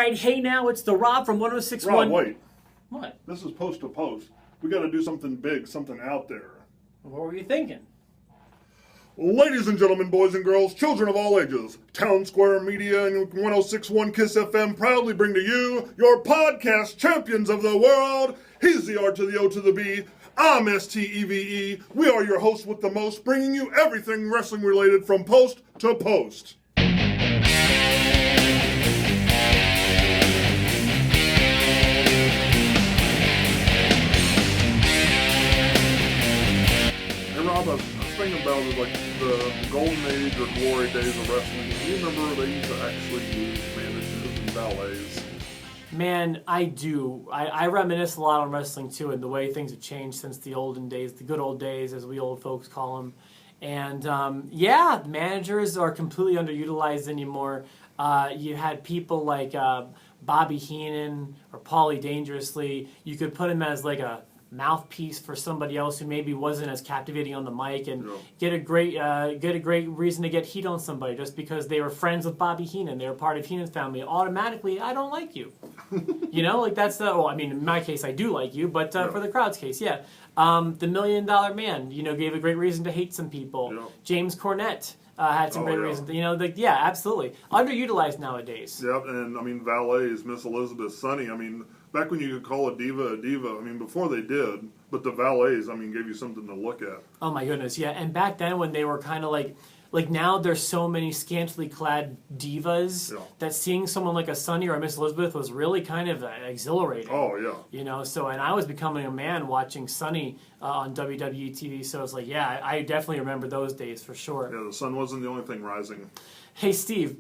right, hey now, it's the Rob from 1061. Rob, wait. What? This is post to post. We got to do something big, something out there. What were you thinking? Ladies and gentlemen, boys and girls, children of all ages, Town Square Media and 1061 KISS FM proudly bring to you your podcast champions of the world. He's the R to the O to the B. I'm STEVE. We are your hosts with the most, bringing you everything wrestling related from post to post. And Rob, I was thinking about it, like the golden age or glory days of wrestling. Do you remember they used to actually use managers and valets? Man, I do. I reminisce a lot on wrestling too, and the way things have changed since the olden days, the good old days, as we old folks call them. And yeah, managers are completely underutilized anymore. You had people like Bobby Heenan or Paulie Dangerously. You could put him as like a mouthpiece for somebody else who maybe wasn't as captivating on the mic, and get a great reason to get heat on somebody just because they were friends with Bobby Heenan. They were part of Heenan's family. Automatically, I don't like you. You know, like that's the. Well, I mean, in my case, I do like you, but for the crowd's case, yeah. The $1 Million Man, you know, gave a great reason to hate some people. Yeah. James Cornette had some great reasons. You know, like yeah, absolutely underutilized nowadays. Yep, and I mean, valets, Miss Elizabeth, Sunny. I mean, back when you could call a diva, I mean, before they did, but the valets, I mean, gave you something to look at. Oh my goodness, yeah. And back then when they were kind of like now there's so many scantily clad divas that seeing someone like a Sunny or a Miss Elizabeth was really kind of exhilarating. Oh, yeah. You know, so, and I was becoming a man watching Sunny on WWE TV, so it's like, yeah, I definitely remember those days for sure. Yeah, the sun wasn't the only thing rising. Hey, Steve,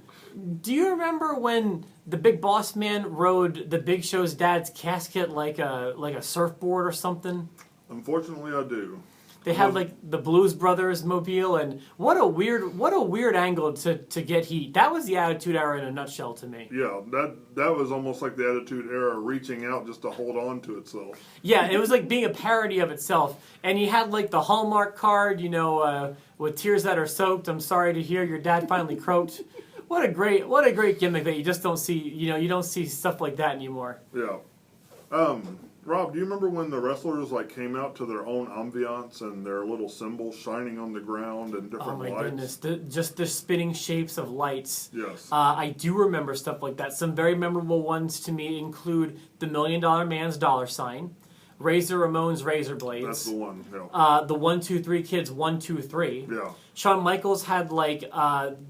do you remember when the Big Boss Man rode the Big Show's dad's casket like a surfboard or something? Unfortunately, I do. They had like the Blues Brothers mobile, and what a weird angle to get heat. That was the Attitude Era in a nutshell to me. Yeah, that was almost like the Attitude Era reaching out just to hold on to itself. Yeah, it was like being a parody of itself. And you had like the Hallmark card, you know, with tears that are soaked. I'm sorry to hear your dad finally croaked. What a great gimmick that you just don't see. You know, you don't see stuff like that anymore. Yeah. Rob, do you remember when the wrestlers like came out to their own ambiance and their little symbols shining on the ground and different lights? Oh my goodness, just the spinning shapes of lights. Yes. I do remember stuff like that. Some very memorable ones to me include the $1 Million Man's dollar sign, Razor Ramon's razor blades. That's the one. Yeah. The 1 2 3 Kids 1 2 3. Yeah. Shawn Michaels had like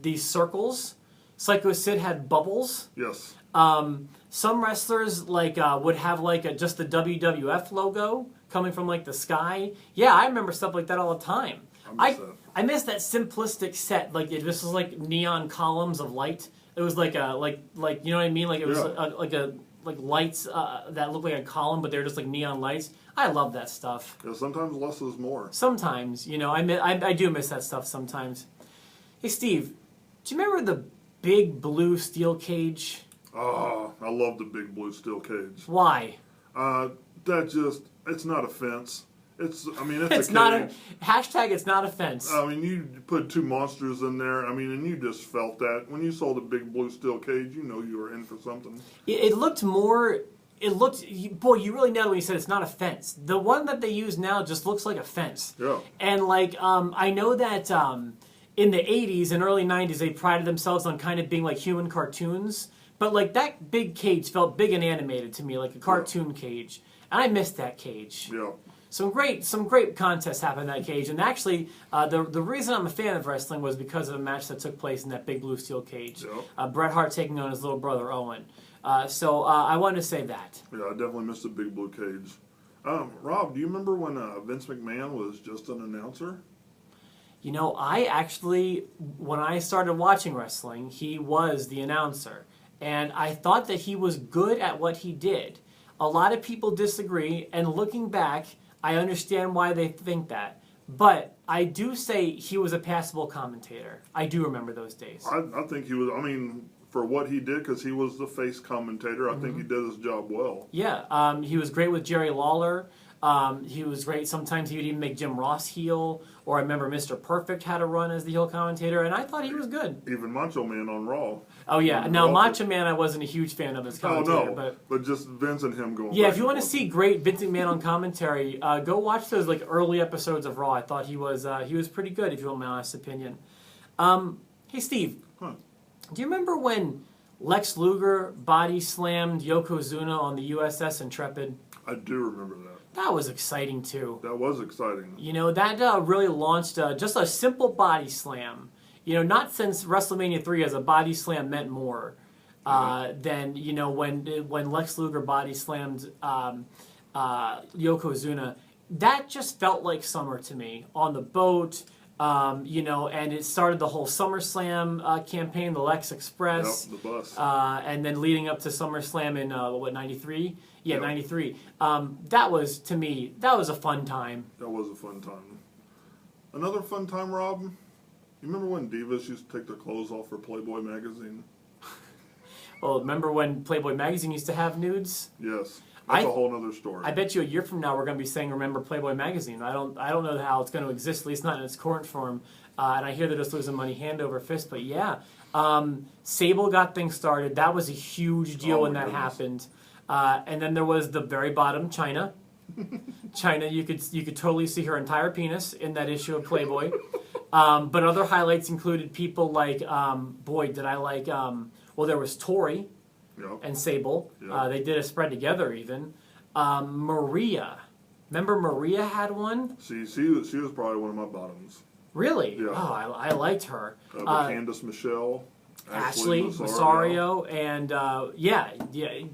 these circles. Psycho Sid had bubbles. Yes. Some wrestlers like would have like just the WWF logo coming from like the sky. Yeah, I remember stuff like that all the time. I miss that simplistic set. Like it just was like neon columns of light. It was like a like you know what I mean? Like it was like lights that looked like a column, but they're just like neon lights. I love that stuff. Yeah, sometimes less is more. Sometimes, you know, I do miss that stuff sometimes. Hey Steve, do you remember the big blue steel cage? Oh, I love the big blue steel cage. Why? It's not a fence. It's a cage. It's not a hashtag. It's not a fence. I mean, you put two monsters in there. I mean, and you just felt that when you saw the big blue steel cage, you know you were in for something. It looked more. It looked. Boy, you really nailed it when you said it's not a fence. The one that they use now just looks like a fence. Yeah. And like, I know that in the '80s and early '90s, they prided themselves on kind of being like human cartoons. But like that big cage felt big and animated to me, like a cartoon cage, and I missed that cage. Yeah. Some great contests happened in that cage, and actually, the reason I'm a fan of wrestling was because of a match that took place in that big blue steel cage. Yeah. Bret Hart taking on his little brother Owen. So I wanted to say that. Yeah, I definitely missed the big blue cage. Rob, do you remember when Vince McMahon was just an announcer? You know, I actually, when I started watching wrestling, he was the announcer. And I thought that he was good at what he did. A lot of people disagree, and looking back, I understand why they think that. But I do say he was a passable commentator. I do remember those days. I think he was, I mean, for what he did, because he was the face commentator, I think he did his job well. Yeah, he was great with Jerry Lawler. He was great. Sometimes he would even make Jim Ross heel, or I remember Mr. Perfect had a run as the heel commentator, and I thought he was good. Even Macho Man on Raw. Oh yeah, now Macho Man I wasn't a huge fan of his commentator, but just Vince and him going. Yeah, if you want to see great Vince McMahon on commentary, go watch those like early episodes of Raw. I thought he was pretty good, if you want my honest opinion. Hey Steve, do you remember when Lex Luger body slammed Yokozuna on the USS Intrepid? I do remember that. That was exciting too. That was exciting. You know, that really launched just a simple body slam. You know, not since WrestleMania 3 as a body slam meant more than, you know, when Lex Luger body slammed Yokozuna. That just felt like summer to me. On the boat, you know, and it started the whole SummerSlam campaign, the Lex Express. Yep, the bus. And then leading up to SummerSlam in, 93? Yeah, Yep. 93. That was, to me, that was a fun time. That was a fun time. Another fun time, Rob? You remember when divas used to take their clothes off for Playboy magazine? Well, remember when Playboy magazine used to have nudes? Yes. That's a whole other story. I bet you a year from now we're going to be saying "Remember Playboy magazine." I don't know how it's going to exist, at least not in its current form. And I hear they're just losing money hand over fist. But yeah, Sable got things started. That was a huge deal when that happened. And then there was the very bottom, Chyna. Chyna, you could totally see her entire penis in that issue of Playboy. But other highlights included people like, well, there was Tori. Yep. And Sable. Yep. They did a spread together even. Maria. Remember Maria had one? She was probably one of my bottoms. Really? Yeah. Oh, I liked her. Candice Michelle. Ashley Masario. And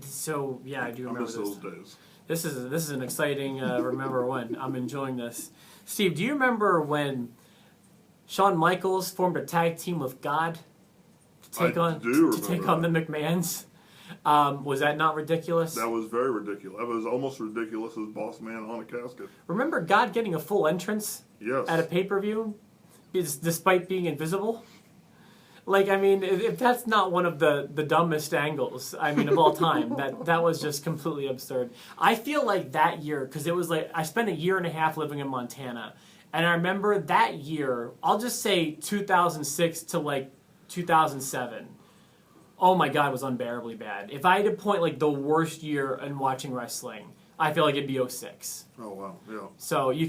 so I do remember I miss those days. This is an exciting remember when. I'm enjoying this. Steve, do you remember when Shawn Michaels formed a tag team with God to take on the McMahons? Was that not ridiculous? That was very ridiculous. That was almost ridiculous as Boss Man on a casket. Remember God getting a full entrance? Yes. At a pay-per-view? Despite being invisible? Like, I mean, if that's not one of the dumbest angles, I mean, of all time, that was just completely absurd. I feel like that year, because it was like, I spent a year and a half living in Montana, and I remember that year, I'll just say 2006 to like 2007. Oh my God, it was unbearably bad. If I had to point like the worst year in watching wrestling, I feel like it'd be 06. Oh wow, yeah. So you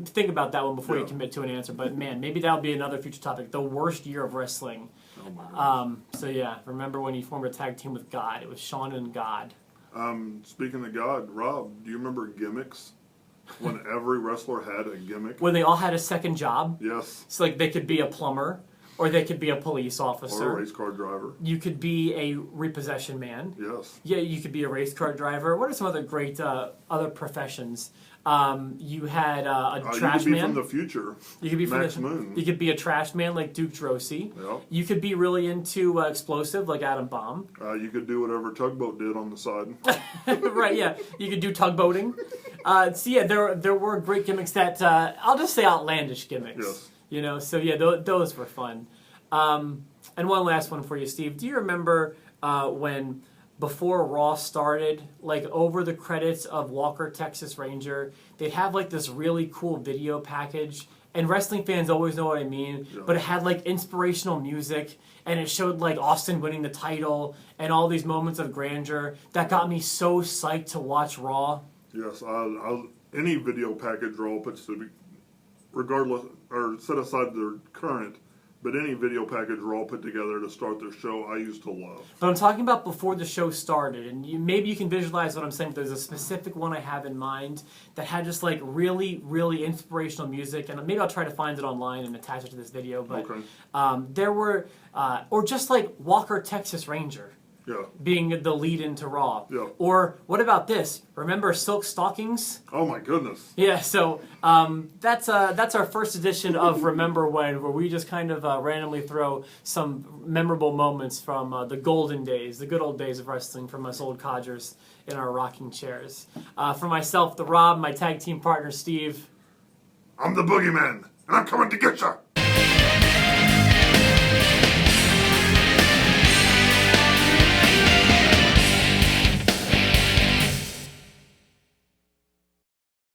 think about that one before you commit to an answer. But man, maybe that'll be another future topic. The worst year of wrestling. Oh my goodness. So yeah, remember when he formed a tag team with God? It was Shawn and God. Speaking of God, Rob, do you remember gimmicks? When every wrestler had a gimmick. When they all had a second job. Yes. So like they could be a plumber. Or they could be a police officer. Or a race car driver. You could be a repossession man. Yes. Yeah, you could be a race car driver. What are some other great other professions? You had a trash man. You could be from the future. You could be from Max Moon. You could be a trash man like Duke Drosy. Yep. You could be really into explosive like Adam Bomb. You could do whatever Tugboat did on the side. Right, yeah. You could do tugboating. So yeah, there were great gimmicks that, I'll just say outlandish gimmicks. Yes. You know, so yeah, those were fun. And one last one for you, Steve. Do you remember when, before Raw started, like over the credits of Walker, Texas Ranger, they'd have like this really cool video package? And wrestling fans always know what I mean, but it had like inspirational music, and it showed like Austin winning the title, and all these moments of grandeur that got me so psyched to watch Raw. Yes, any video package Raw puts to be, regardless, or set aside their current, but any video package Raw put together to start their show, I used to love. But I'm talking about before the show started, and maybe you can visualize what I'm saying. But there's a specific one I have in mind that had just like really, really inspirational music, and maybe I'll try to find it online and attach it to this video. But there were, or just like Walker, Texas Ranger. Yeah. Being the lead into Raw. Yeah. Or what about this? Remember Silk Stockings? Oh my goodness. Yeah, so that's our first edition of Remember When, where we just kind of randomly throw some memorable moments from the golden days, the good old days of wrestling from us old codgers in our rocking chairs. For myself, the Rob, my tag team partner, Steve. I'm the Boogeyman, and I'm coming to get ya!